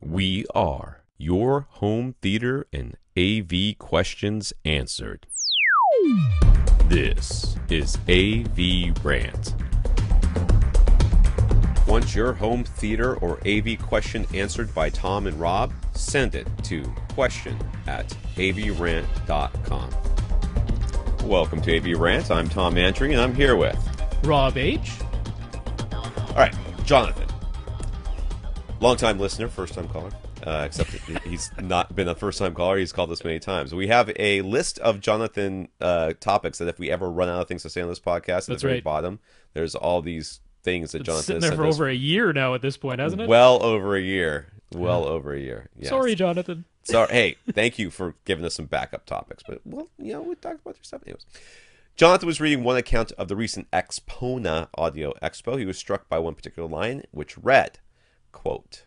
We are your home theater and AV questions answered. This is AVRant. Want your home theater or AV question answered by Tom and Rob? Send it to question@avrant.com. Welcome to AVRant. I'm Tom Andry, and I'm here with Rob H. All right, Jonathan. Long-time listener, first-time caller. Except that he's not been a first-time caller. He's called us many times. We have a list of Jonathan topics that if we ever run out of things to say on this podcast, at the very bottom, there's all these things that Jonathan sitting there for over a year now at this point, hasn't it? Well over a year. Well over a year. Yes. Sorry, Jonathan. Sorry. Hey, thank you for giving us some backup topics. But, well, we talked about your stuff anyways. Jonathan was reading one account of the recent AXPONA Audio Expo. He was struck by one particular line, which read, quote,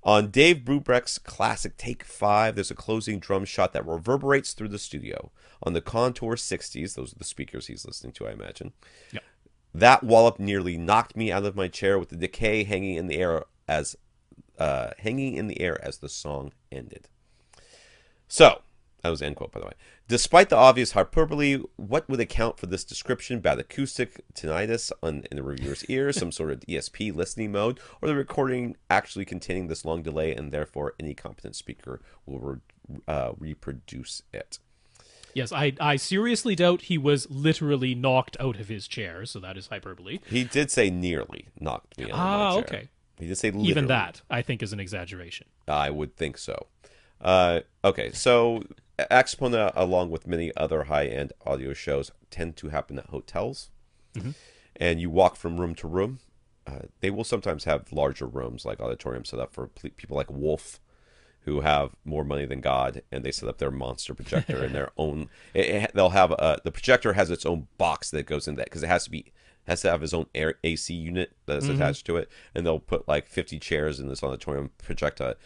"On Dave Brubeck's classic Take 5, there's a closing drum shot that reverberates through the studio. On the Contour 60s, those are the speakers he's listening to, I imagine. Yep. That wallop nearly knocked me out of my chair with the decay hanging in the air as the song ended." So, that was end quote, by the way. Despite the obvious hyperbole, what would account for this description? Bad acoustic, tinnitus in the reviewer's ears, some sort of ESP listening mode, or the recording actually containing this long delay, and therefore any competent speaker will reproduce it? Yes, I seriously doubt he was literally knocked out of his chair, so that is hyperbole. He did say nearly knocked me out of my chair. Okay. He did say literally. Even that, I think, is an exaggeration. I would think so. Okay, so AXPONA, along with many other high-end audio shows, tend to happen at hotels. Mm-hmm. And you walk from room to room. They will sometimes have larger rooms, like auditoriums, set up for people like Wolf, who have more money than God, and they set up their monster projector in their own. They'll have the projector has its own box that goes in that because it has to have its own AC unit that's attached to it, and they'll put like 50 chairs in this auditorium, project a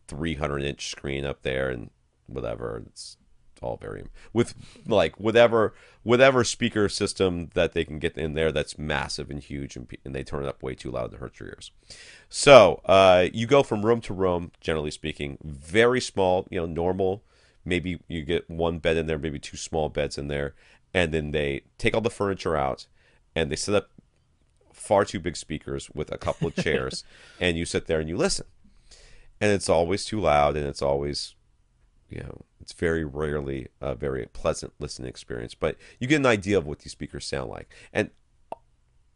300-inch screen up there, and whatever. It's all very with like whatever speaker system that they can get in there that's massive and huge, and they turn it up way too loud to hurt your ears. So you go from room to room, generally speaking, very small, normal. Maybe you get one bed in there, maybe two small beds in there, and then they take all the furniture out and they set up far too big speakers with a couple of chairs, and you sit there and you listen. And it's always too loud, and it's always, it's very rarely a very pleasant listening experience. But you get an idea of what these speakers sound like. And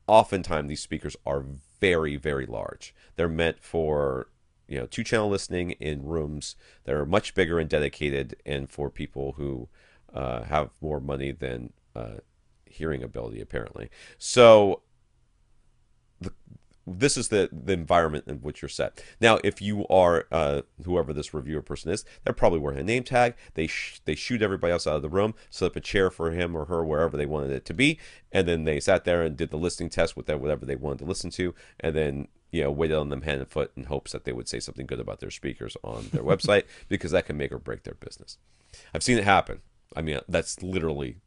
oftentimes these speakers are very, very large. They're meant for, two-channel listening in rooms that are much bigger and dedicated, and for people who have more money than hearing ability, apparently. So this is the environment in which you're set. Now, if you are whoever this reviewer person is, they're probably wearing a name tag. They shoot everybody else out of the room, set up a chair for him or her wherever they wanted it to be, and then they sat there and did the listening test with whatever they wanted to listen to, and then waited on them hand and foot in hopes that they would say something good about their speakers on their website, because that can make or break their business. I've seen it happen. I mean, that's literally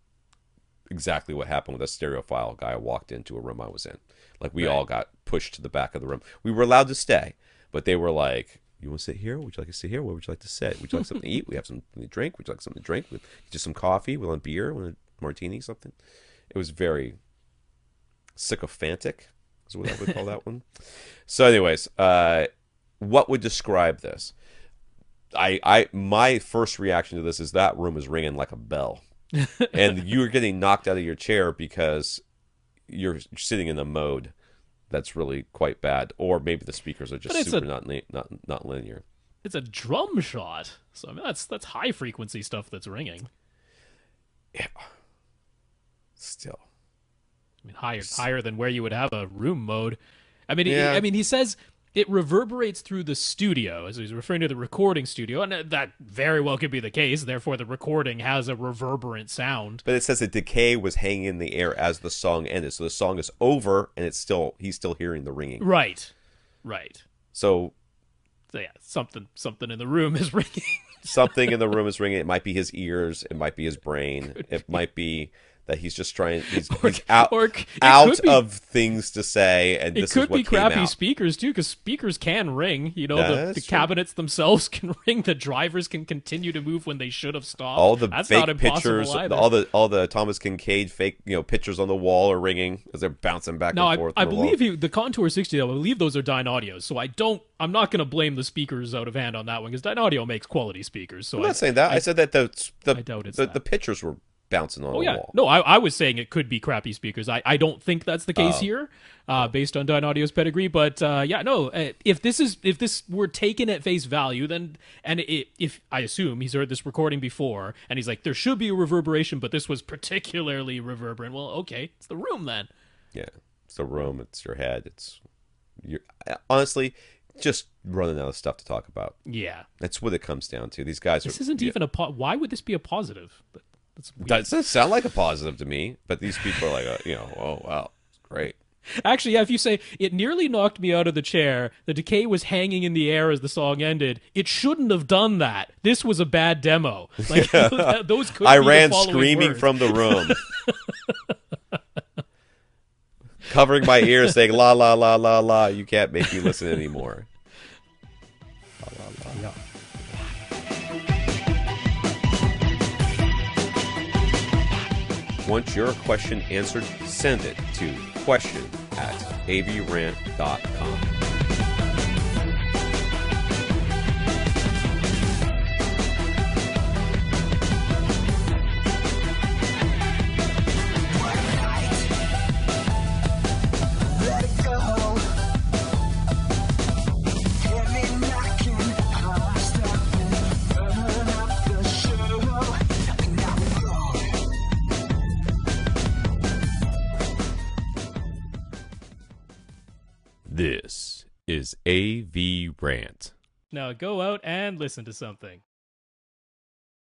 exactly what happened with a stereophile guy I walked into a room I was in. Like, we all got pushed to the back of the room. We were allowed to stay, but they were like, "You want to sit here? Would you like to sit here? Where would you like to sit? Would you like something to eat? We have something to drink. Would you like something to drink? Just some coffee? We want beer? We want a martini? Something?" It was very sycophantic, is what I would call that one. So anyways, what would describe this? My first reaction to this is that room is ringing like a bell. And you're getting knocked out of your chair because you're sitting in a mode that's really quite bad, or maybe the speakers are just super not linear. It's a drum shot, so I mean that's high frequency stuff that's ringing. Yeah. Still, I mean higher than where you would have a room mode. I mean, he says it reverberates through the studio, as he's referring to the recording studio, and that very well could be the case. Therefore, the recording has a reverberant sound. But it says the decay was hanging in the air as the song ended, so the song is over, and he's still hearing the ringing. Right. So yeah, something in the room is ringing. Something in the room is ringing. It might be his ears. It might be his brain. It might be that he's just trying. He's out of things to say, and this is what could be came crappy out. speakers too, because speakers can ring. You know, the True. cabinets themselves can ring. The drivers can continue to move when they should have stopped. All the That's fake not impossible pictures, either. all the Thomas Kincaid fake pictures on the wall are ringing as they're bouncing back and forth. I believe the Contour 60. I believe those are Dyne Audios. So I'm not going to blame the speakers out of hand on that one, because Dyne Audio makes quality speakers. So I'm not saying that. I said that I doubt it's the pictures were bouncing on the wall. No, I was saying it could be crappy speakers. I don't think that's the case here, based on Dyne Audio's pedigree. But if this were taken at face value, then if I assume he's heard this recording before and he's like, there should be a reverberation, but this was particularly reverberant. Well, okay, it's the room then. Yeah, it's the room. It's your head. You're honestly just running out of stuff to talk about. Yeah, that's what it comes down to. These guys. This isn't even why would this be a positive? That doesn't sound like a positive to me, but these people are like, oh wow, it's great. Actually, yeah, if you say, it nearly knocked me out of the chair, the decay was hanging in the air as the song ended, it shouldn't have done that. This was a bad demo. Like, those could I be ran the screaming words. from the room. Covering my ears saying, la, la, la, la, la, you can't make me listen anymore. La, la, la. Yeah. Want your question answered? Send it to question@avrant.com. This is AVRant. Now go out and listen to something.